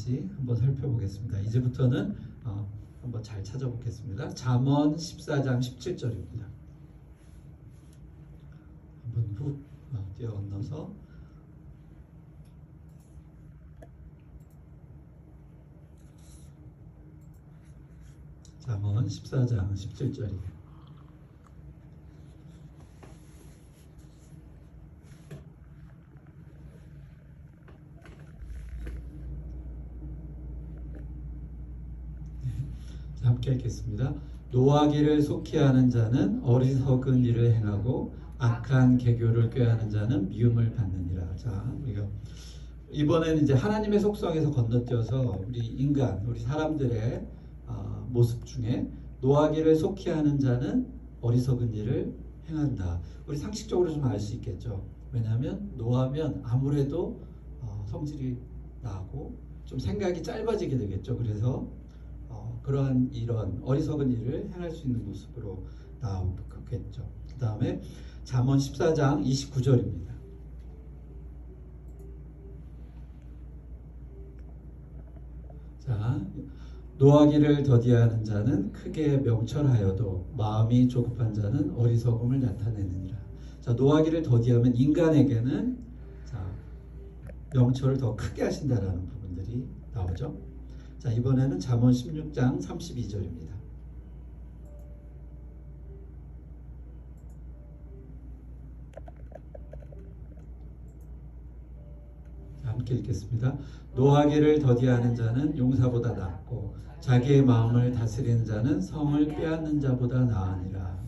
있는지 한번 살펴보겠습니다. 이제부터는 한번 잘 찾아보겠습니다. 잠언 14장 17절입니다. 한번 후 뛰어 건너서 잠언 14장 17절이에요. 함께 읽겠습니다. 노하기를 속히 하는 자는 어리석은 일을 행하고 악한 계교를 꾀하는 자는 미움을 받느니라. 자, 우리가 이번에는 이제 하나님의 속성에서 건너뛰어서 우리 인간, 우리 사람들의 모습 중에 노하기를 속히 하는 자는 어리석은 일을 행한다. 우리 상식적으로 좀 알 수 있겠죠. 왜냐하면 노하면 아무래도 성질이 나고 좀 생각이 짧아지게 되겠죠. 그래서 그러한 이런 어리석은 일을 행할 수 있는 모습으로 나오겠죠. 그 다음에 잠언 14장 29절입니다. 자, 노하기를 더디하는 자는 크게 명철하여도 마음이 조급한 자는 어리석음을 나타내느니라. 자, 노하기를 더디하면 인간에게는 명철을 더 크게 하신다라는 부분들이 나오죠. 자, 이번에는 잠언 16장 32절입니다. 자, 함께 읽겠습니다. 노하기를 더디하는 자는 용사보다 낫고 자기의 마음을 다스리는 자는 성을 빼앗는 자보다 나으니라.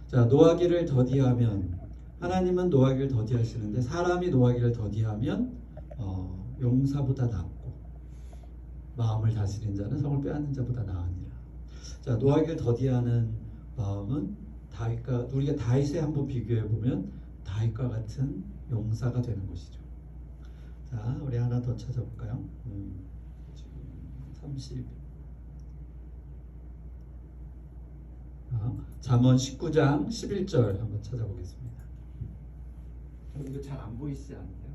자, 노하기를 더디하면 하나님은 노하기를 더디하시는데 사람이 노하기를 더디하면 용사보다 낫고 마음을 다스리는 자는 성을 빼앗는 자보다 나으니라. 자, 노하기를 더디하는 마음은 다윗과 우리가 다윗에 한번 비교해 보면 다윗과 같은 용사가 되는 것이죠. 자, 우리 하나 더 찾아볼까요? 지금 30. 잠언 19장 11절 한번 찾아보겠습니다. 이거 잘 안 보이시지 않으세요?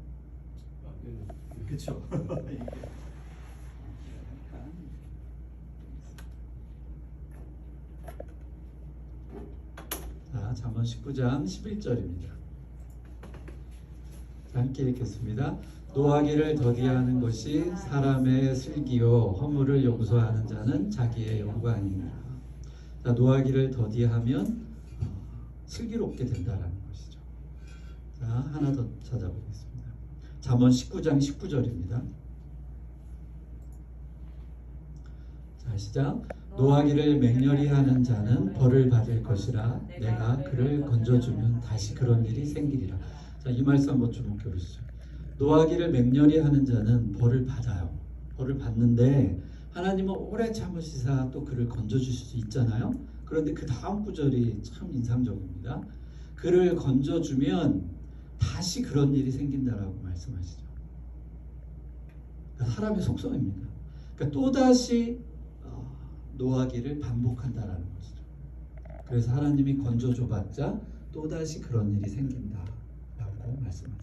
그렇죠. 자, 잠언 19장 11절입니다. 함께 읽겠습니다. 노하기를 더디하는 것이 사람의 슬기요 허물을 용서하는 자는 자기의 영광이니라. 자, 노하기를 더디하면 슬기롭게 된다라는 것이죠. 자, 하나 더 찾아보겠습니다. 잠언 19장 19절입니다. 자, 시작. 노하기를 맹렬히 하는 자는 벌을 받을 것이라 내가 그를 건져주면 다시 그런 일이 생기리라. 자, 이 말씀 한번 주목해 보시죠. 노하기를 맹렬히 하는 자는 벌을 받아요. 벌을 받는데 하나님은 오래 참으시사 또 그를 건져주실 수 있잖아요. 그런데 그 다음 구절이 참 인상적입니다. 그를 건져주면 다시 그런 일이 생긴다라고 말씀하시죠. 그러니까 사람의 속성입니다. 그러니까 또다시 노하기를 반복한다라는 것이죠. 그래서 하나님이 건져줘봤자 또다시 그런 일이 생긴다라고 말씀하세요.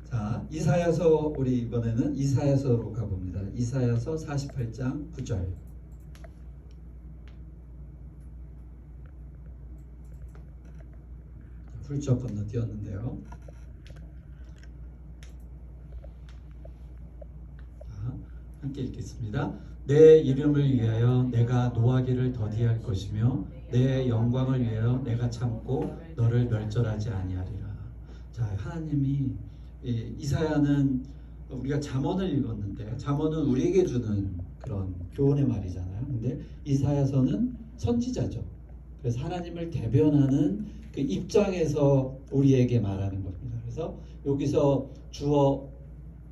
자, 이사야서 우리 이번에는 이사야서로 가봅니다. 이사야서 48장 9절. 훌쩍 건너뛰었는데요. 자, 함께 읽겠습니다. 내 이름을 위하여 내가 노하기를 더디할 것이며 내 영광을 위하여 내가 참고 너를 멸절하지 아니하리라. 자, 하나님이 이사야는 우리가 잠언을 읽었는데 잠언은 우리에게 주는 그런 교훈의 말이잖아요. 근데 이사야서는 선지자죠. 그래서 하나님을 대변하는 그 입장에서 우리에게 말하는 겁니다. 그래서 여기서 주어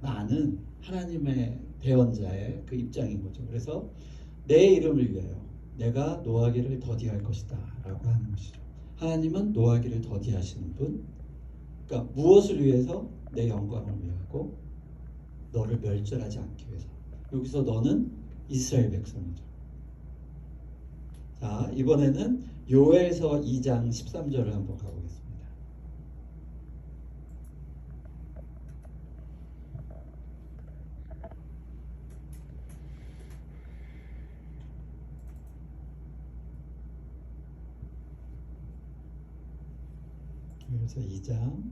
나는 하나님의 대언자의 그 입장인 거죠. 그래서 내 이름을 위하여 내가 노하기를 더디할 것이다 라고 하는 것이죠. 하나님은 노하기를 더디하시는 분, 그러니까 무엇을 위해서? 내 영광을 위하고 너를 멸절하지 않기 위해서. 여기서 너는 이스라엘 백성이죠. 자, 이번에는 요엘서 2장 13절을 한번 가보겠습니다. 그래서 2장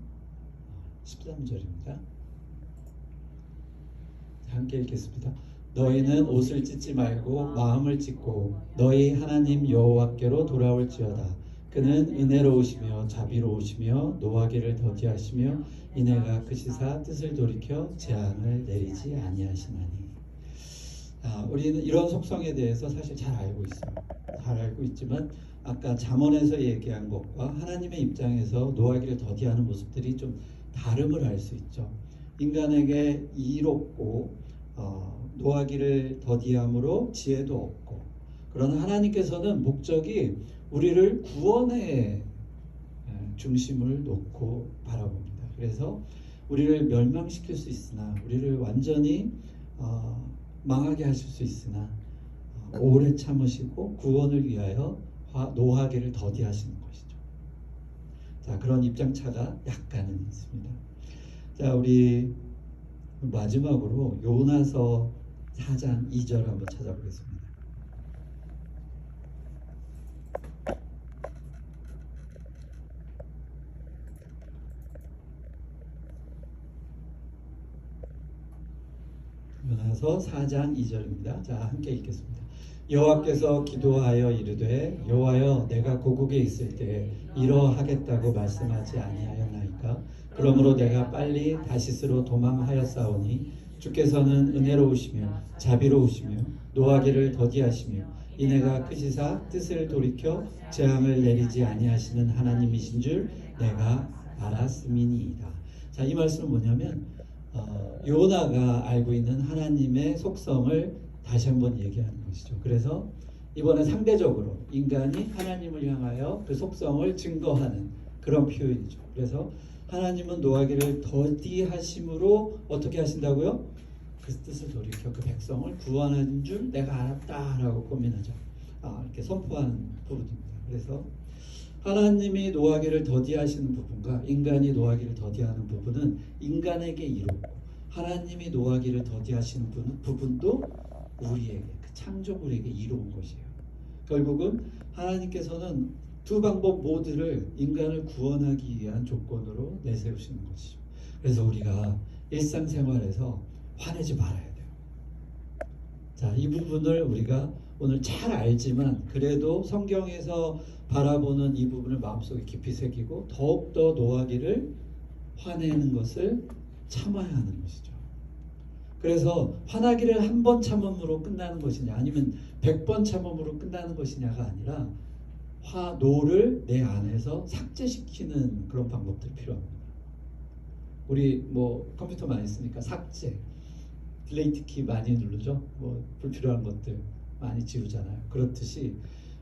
13절입니다. 함께 읽겠습니다. 너희는 옷을 찢지 말고 마음을 찢고 너희 하나님 여호와께로 돌아올지어다. 그는 은혜로우시며 자비로우시며 노하기를 더디하시며 이내가 크시사 뜻을 돌이켜 재앙을 내리지 아니하시나니. 우리는 이런 속성에 대해서 사실 잘 알고 있어요. 잘 알고 있지만 아까 잠언에서 얘기한 것과 하나님의 입장에서 노하기를 더디하는 모습들이 좀 다름을 알 수 있죠. 인간에게 이롭고 노하기를 더디함으로 지혜도 없고, 그러나 하나님께서는 목적이 우리를 구원에 중심을 놓고 바라봅니다. 그래서 우리를 멸망시킬 수 있으나 우리를 완전히 망하게 하실 수 있으나 오래 참으시고 구원을 위하여 노하기를 더디하시는 것이죠. 자, 그런 입장차가 약간은 있습니다. 자, 우리 마지막으로 요나서 4장 2절 한번 찾아보겠습니다. 요나서 4장 2절입니다. 자, 함께 읽겠습니다. 여호와께서 기도하여 이르되 여호와여 내가 고국에 있을 때 이러하겠다고 말씀하지 아니하였나이까. 그러므로 내가 빨리 다시스로 도망하였사오니 주께서는 은혜로우시며 자비로우시며 노하기를 더디하시며 이내가 크시사 뜻을 돌이켜 재앙을 내리지 아니하시는 하나님이신 줄 내가 알았음이니이다. 자, 이 말씀은 뭐냐면 요나가 알고 있는 하나님의 속성을 다시 한번 얘기하는 것이죠. 그래서 이번에 상대적으로 인간이 하나님을 향하여 그 속성을 증거하는 그런 표현이죠. 그래서 하나님은 노하기를 더디하심으로 어떻게 하신다고요? 그 뜻을 돌이켜 그 백성을 구원한 줄 내가 알았다라고 고민하죠. 이렇게 선포하는 부분입니다. 그래서 하나님이 노하기를 더디하시는 부분과 인간이 노하기를 더디하는 부분은 인간에게 이롭고, 하나님이 노하기를 더디하시는 부분도 우리에게, 그 창조물에게 이로운 것이에요. 결국은 하나님께서는 두 방법 모두를 인간을 구원하기 위한 조건으로 내세우시는 것이죠. 그래서 우리가 일상생활에서 화내지 말아야 돼요. 자, 이 부분을 우리가 오늘 잘 알지만 그래도 성경에서 바라보는 이 부분을 마음속에 깊이 새기고 더욱더 노하기를 화내는 것을 참아야 하는 것이죠. 그래서 화나기를 한 번 참음으로 끝나는 것이냐 아니면 100번 참음으로 끝나는 것이냐가 아니라 노를 내 안에서 삭제시키는 그런 방법들이 필요합니다. 우리 컴퓨터 많이 쓰니까 삭제, 딜레이트 키 많이 누르죠. 불필요한 것들 많이 지우잖아요. 그렇듯이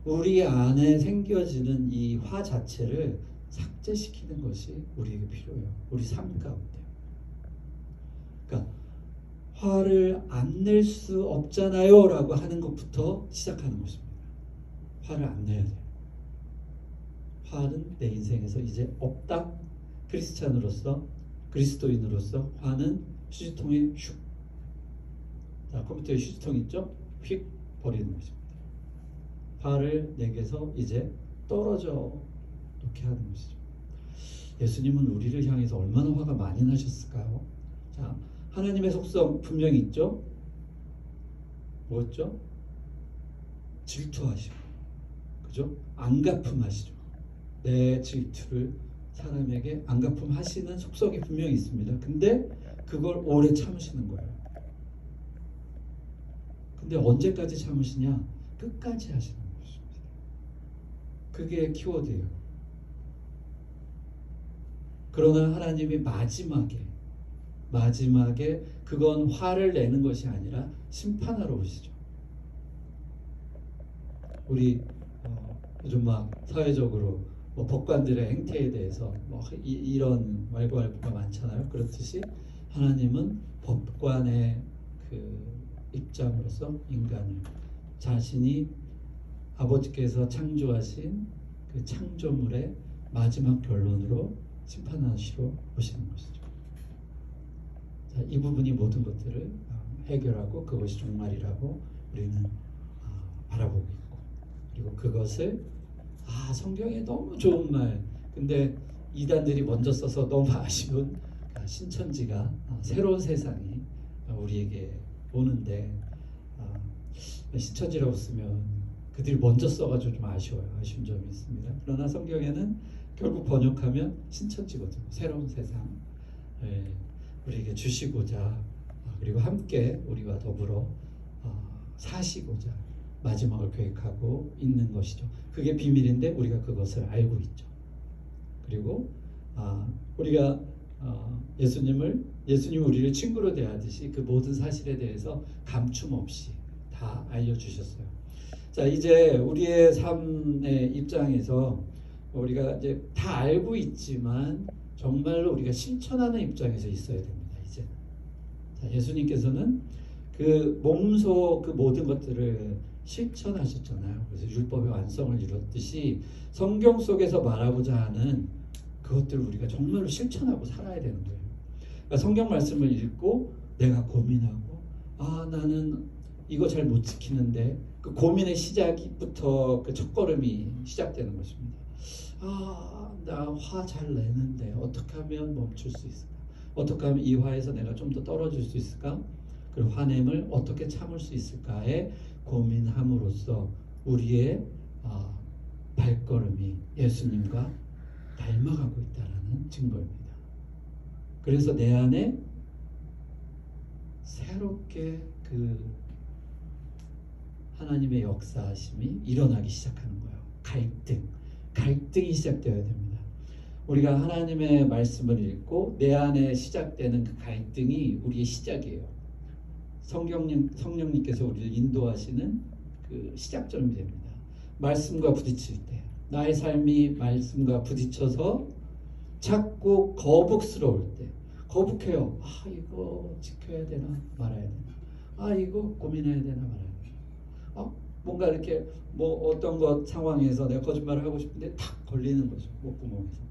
우리 안에 생겨지는 이 화 자체를 삭제시키는 것이 우리에게 필요해요. 우리 삶 가운데. 그러니까 화를 안 낼 수 없잖아요 라고 하는 것부터 시작하는 것입니다. 화를 안 내야 돼요. 화는 내 인생에서 이제 없다. 크리스찬으로서, 그리스도인으로서 화는 휴지통에 슉. 자, 컴퓨터에 휴지통 있죠? 휙 버리는 것입니다. 화를 내게서 이제 떨어져 놓게 하는 것이죠. 예수님은 우리를 향해서 얼마나 화가 많이 나셨을까요? 자, 하나님의 속성 분명히 있죠? 뭐였죠? 질투하시고, 그죠? 안갚음하시죠. 내 질투를 사람에게 안갚음하시는 속성이 분명히 있습니다. 근데 그걸 오래 참으시는 거예요. 근데 언제까지 참으시냐? 끝까지 하시는 것입니다. 그게 키워드예요. 그러나 하나님이 마지막에 그건 화를 내는 것이 아니라 심판하러 오시죠. 우리 요즘 사회적으로 법관들의 행태에 대해서 이런 말고할부가 많잖아요. 그렇듯이 하나님은 법관의 그 입장으로서 인간을 자신이 아버지께서 창조하신 그 창조물의 마지막 결론으로 심판하시러 오시는 것이죠. 자, 이 부분이 모든 것들을 해결하고 그것이 종말이라고 우리는 바라보고 있고, 그리고 그것을 성경에 너무 좋은 말, 근데 이단들이 먼저 써서 너무 아쉬운 신천지가 새로운 세상이 우리에게 오는데 신천지라고 쓰면 그들이 먼저 써가지고 좀 아쉬워요. 아쉬운 점이 있습니다. 그러나 성경에는 결국 번역하면 신천지거든요. 새로운 세상 우리에게 주시고자 그리고 함께 우리와 더불어 사시고자 마지막을 계획하고 있는 것이죠. 그게 비밀인데 우리가 그것을 알고 있죠. 그리고 우리가 예수님이 우리를 친구로 대하듯이 그 모든 사실에 대해서 감춤 없이 다 알려주셨어요. 자, 이제 우리의 삶의 입장에서 우리가 이제 다 알고 있지만 정말로 우리가 실천하는 입장에서 있어야 됩니다. 이제 자, 예수님께서는 그 몸소 그 모든 것들을 실천하셨잖아요. 그래서 율법의 완성을 이뤘듯이 성경 속에서 말하고자 하는 그것들을 우리가 정말로 실천하고 살아야 되는 거예요. 그러니까 성경 말씀을 읽고 내가 고민하고 나는 이거 잘 못 지키는데 그 고민의 시작부터 그 첫걸음이 시작되는 것입니다. 나 화 잘 내는데 어떻게 하면 멈출 수 있을까? 어떻게 하면 이 화에서 내가 좀 더 떨어질 수 있을까? 그리고 화냄을 어떻게 참을 수 있을까에 고민함으로써 우리의 발걸음이 예수님과 닮아가고 있다는 증거입니다. 그래서 내 안에 새롭게 그 하나님의 역사하심이 일어나기 시작하는 거예요. 갈등이 시작되어야 됩니다. 우리가 하나님의 말씀을 읽고 내 안에 시작되는 그 갈등이 우리의 시작이에요. 성령님께서 우리를 인도하시는 그 시작점이 됩니다. 말씀과 부딪힐 때 나의 삶이 말씀과 부딪혀서 자꾸 거북스러울 때 거북해요. 이거 지켜야 되나 말아야 되나 이거 고민해야 되나 말아야 되나 뭔가 이렇게 뭐 어떤 것 상황에서 내가 거짓말을 하고 싶은데 탁 걸리는 거죠. 목구멍에서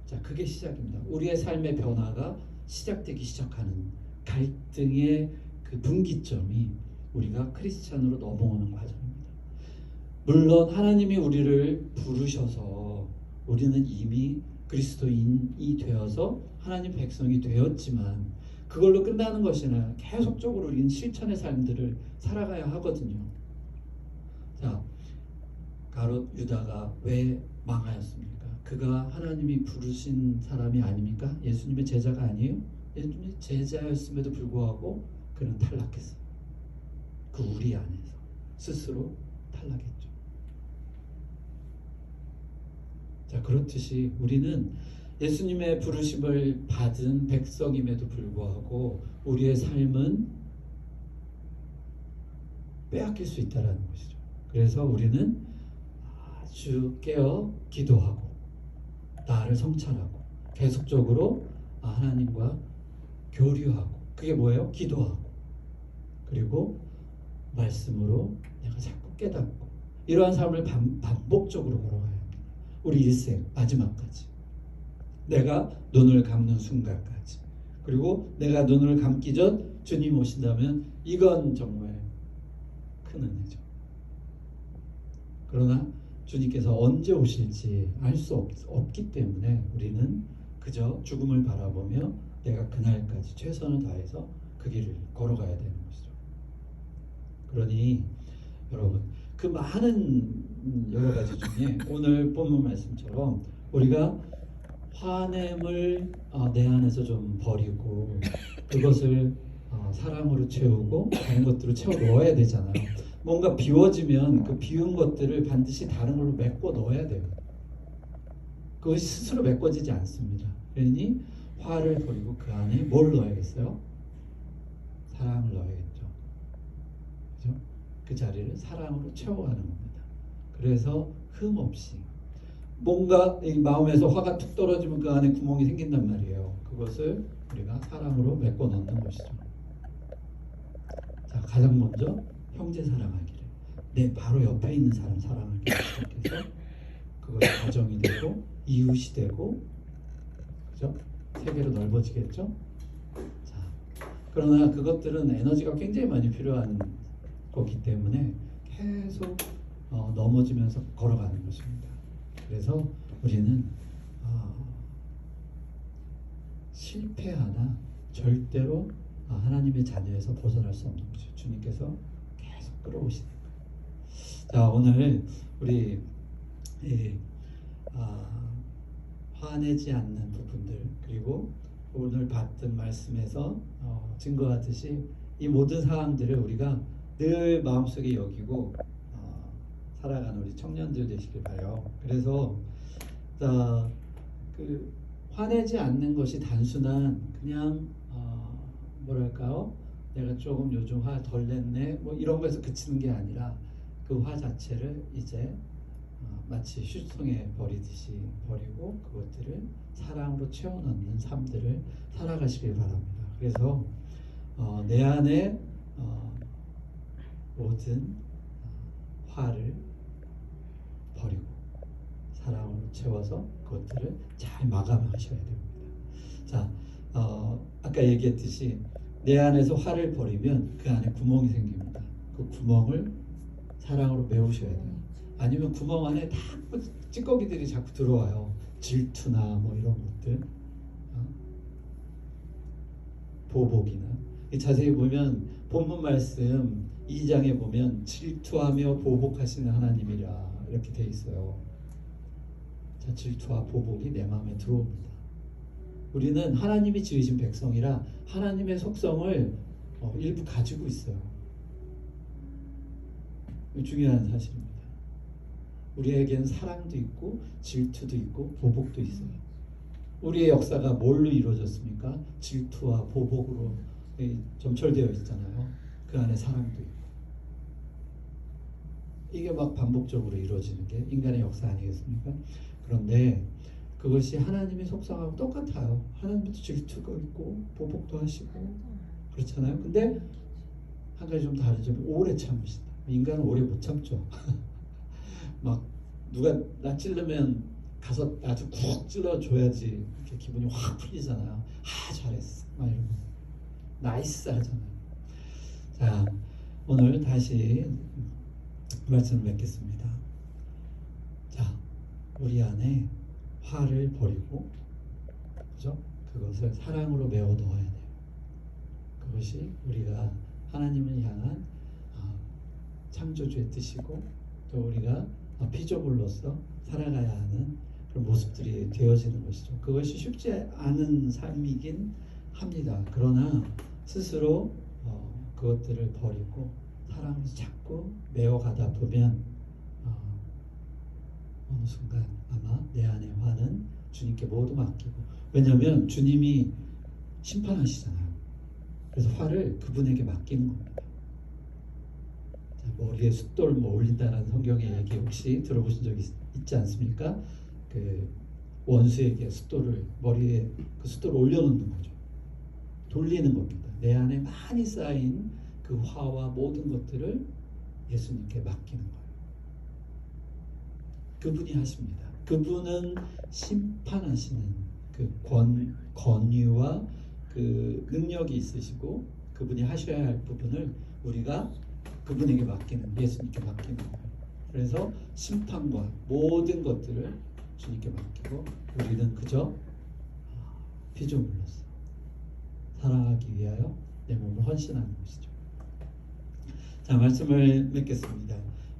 자, 그게 시작입니다. 우리의 삶의 변화가 시작되기 시작하는 갈등의 그 분기점이 우리가 크리스찬으로 넘어오는 과정입니다. 물론 하나님이 우리를 부르셔서 우리는 이미 그리스도인이 되어서 하나님 백성이 되었지만 그걸로 끝나는 것이 아니라 계속적으로 우리는 실천의 삶들을 살아가야 하거든요. 자, 가롯 유다가 왜 망하였습니까? 그가 하나님이 부르신 사람이 아닙니까? 예수님의 제자가 아니에요? 예수님의 제자였음에도 불구하고 그는 탈락했어요. 그 우리 안에서 스스로 탈락했죠. 자, 그렇듯이 우리는 예수님의 부르심을 받은 백성임에도 불구하고 우리의 삶은 빼앗길 수 있다는 것이죠. 그래서 우리는 아주 깨어 기도하고 나를 성찰하고 계속적으로 하나님과 교류하고 그게 뭐예요? 기도하고 그리고 말씀으로 내가 자꾸 깨닫고 이러한 삶을 반복적으로 걸어가야 합니다. 우리 일생 마지막까지 내가 눈을 감는 순간까지 그리고 내가 눈을 감기 전 주님 오신다면 이건 정말 큰 은혜죠. 그러나 주님께서 언제 오실지 알 수 없기 때문에 우리는 그저 죽음을 바라보며 내가 그날까지 최선을 다해서 그 길을 걸어가야 되는 것이죠. 그러니 여러분 그 많은 여러 가지 중에 오늘 본문 말씀처럼 우리가 화냄을 내 안에서 좀 버리고 그것을 사랑으로 채우고 다른 것들로 채워 넣어야 되잖아요. 뭔가 비워지면 그 비운 것들을 반드시 다른 걸로 메꿔 넣어야 돼요. 그것이 스스로 메꿔지지 않습니다. 그러니 화를 버리고 그 안에 뭘 넣어야겠어요? 사랑을 넣어야겠죠. 그죠? 그 자리를 사랑으로 채워가는 겁니다. 그래서 흠 없이 뭔가 이 마음에서 화가 툭 떨어지면 그 안에 구멍이 생긴단 말이에요. 그것을 우리가 사랑으로 메꿔 넣는 것이죠. 자, 가장 먼저 형제 사랑하기를 내 바로 옆에 있는 사람 사랑하기를 시작해서 그것이 가정이 되고 이웃이 되고 그죠? 세계로 넓어지겠죠? 자, 그러나 그것들은 에너지가 굉장히 많이 필요한 거기 때문에 계속 넘어지면서 걸어가는 것입니다. 그래서 우리는 실패하나 절대로 하나님의 자녀에서 벗어날 수 없는 거죠. 주님께서 계속 끌어오시는 거예요. 자, 오늘 우리 화내지 않는 부분들, 그리고 오늘 봤던 말씀에서 증거하듯이 이 모든 사항들을 우리가 늘 마음속에 여기고 살아가는 우리 청년들 되시길 바라요. 그래서 그 화내지 않는 것이 단순한 그냥 뭐랄까요? 내가 조금 요즘 화 덜 냈네 뭐 이런 거에서 그치는 게 아니라 그 화 자체를 이제 마치 휴지통에 버리듯이 버리고 그것들을 사랑으로 채워넣는 삶들을 살아가시길 바랍니다. 그래서 내 안에 모든 화를 버리고 사랑으로 채워서 그것들을 잘 마감하셔야 됩니다. 자, 아까 얘기했듯이 내 안에서 화를 버리면 그 안에 구멍이 생깁니다. 그 구멍을 사랑으로 메우셔야 돼요. 아니면 구멍 안에 다 찌꺼기들이 자꾸 들어와요. 질투나 뭐 이런 것들, 보복이나. 자세히 보면 본문 말씀 2장에 보면 질투하며 보복하시는 하나님이라 이렇게 돼 있어요. 자, 질투와 보복이 내 마음에 들어옵니다. 우리는 하나님이 지으신 백성이라 하나님의 속성을 일부 가지고 있어요. 중요한 사실입니다. 우리에게는 사랑도 있고 질투도 있고 보복도 있어요. 우리의 역사가 뭘로 이루어졌습니까? 질투와 보복으로 점철되어 있잖아요. 그 안에 사랑도 있고. 이게 막 반복적으로 이루어지는 게 인간의 역사 아니겠습니까? 그런데 그것이 하나님의 속성하고 똑같아요. 하나님도 질투가 있고 보복도 하시고 그렇잖아요. 근데 한 가지 좀 다른 점이 오래 참으신다. 인간은 오래 못 참죠. 막 누가 나 찌르면 가서 아주 쿡 찔러줘야지 이렇게 기분이 확 풀리잖아요. 잘했어 막 이러면서 나이스 하잖아요. 자, 오늘 다시 말씀을 맺겠습니다. 자, 우리 안에 화를 버리고, 그죠? 그것을 사랑으로 메워 넣어야 돼요. 그것이 우리가 하나님을 향한 창조주의 뜻이고, 또 우리가 피조물로서 살아가야 하는 그런 모습들이 되어지는 것이죠. 그것이 쉽지 않은 삶이긴 합니다. 그러나 스스로 그것들을 버리고 사랑으로 자꾸 메워가다 보면 어느 순간 아마 내 안의 화는 주님께 모두 맡기고, 왜냐하면 주님이 심판하시잖아요. 그래서 화를 그분에게 맡기는 겁니다. 자, 머리에 숫돌 올린다는 성경의 얘기 혹시 들어보신 적 있지 않습니까? 그 원수에게 숫돌을 머리에 그 숫돌을 올려놓는 거죠. 돌리는 겁니다. 내 안에 많이 쌓인 그 화와 모든 것들을 예수님께 맡기는 거예요. 그분이 하십니다. 그분은 심판하시는 그 권위와 그 능력이 있으시고 그분이 하셔야 할 부분을 우리가 그분에게 맡기는, 예수님께 맡기는 거예요. 그래서 심판과 모든 것들을 주님께 맡기고 우리는 그저 피조물로서 사랑하기 위하여 내 몸을 헌신하는 것이죠. 자, 말씀을 맺겠습니다.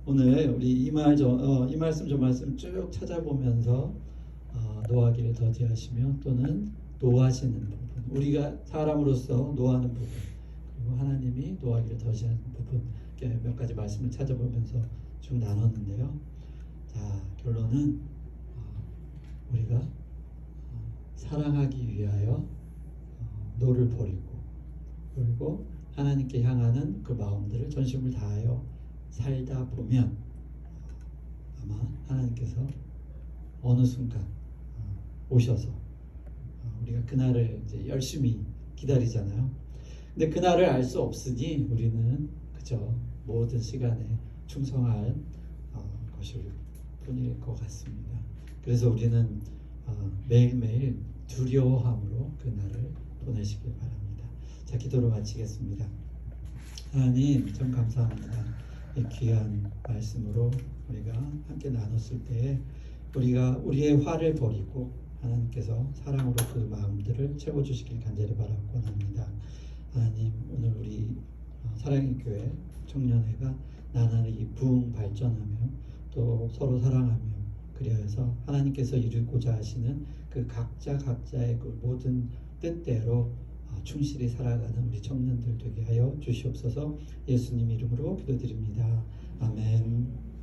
오늘 우리 이 말씀 저 말씀 쭉 찾아보면서 노하기를 더디하시며 또는 노하시는 부분, 우리가 사람으로서 노하는 부분, 그리고 하나님이 노하기를 더디하는 부분, 이렇게 몇 가지 말씀을 찾아보면서 쭉 나눴는데요. 자, 결론은 우리가 사랑하기 위하여 노를 버리고, 그리고 하나님께 향하는 그 마음들을 전심을 다하여 살다 보면 아마 하나님께서 어느 순간 오셔서 우리가 그날을 이제 열심히 기다리잖아요. 근데 그날을 알 수 없으니 우리는 그저 모든 시간에 충성할 것일 뿐일 것 같습니다. 그래서 우리는 매일매일 두려워함으로 그날을 보내시길 바랍니다. 자, 기도로 마치겠습니다. 하나님 참 감사합니다. 이 귀한 말씀으로 우리가 함께 나눴을 때에 우리가 우리의 화를 버리고 하나님께서 사랑으로 그 마음들을 채워주시길 간절히 바라고 원합니다. 하나님, 오늘 우리 사랑의 교회 청년회가 나날이 부흥 발전하며 또 서로 사랑하며 그리하여서 하나님께서 이루고자 하시는 그 각자의 그 모든 뜻대로 충실히 살아가는 우리 청년들 되게 하여 주시옵소서. 예수님 이름으로 기도드립니다. 아멘.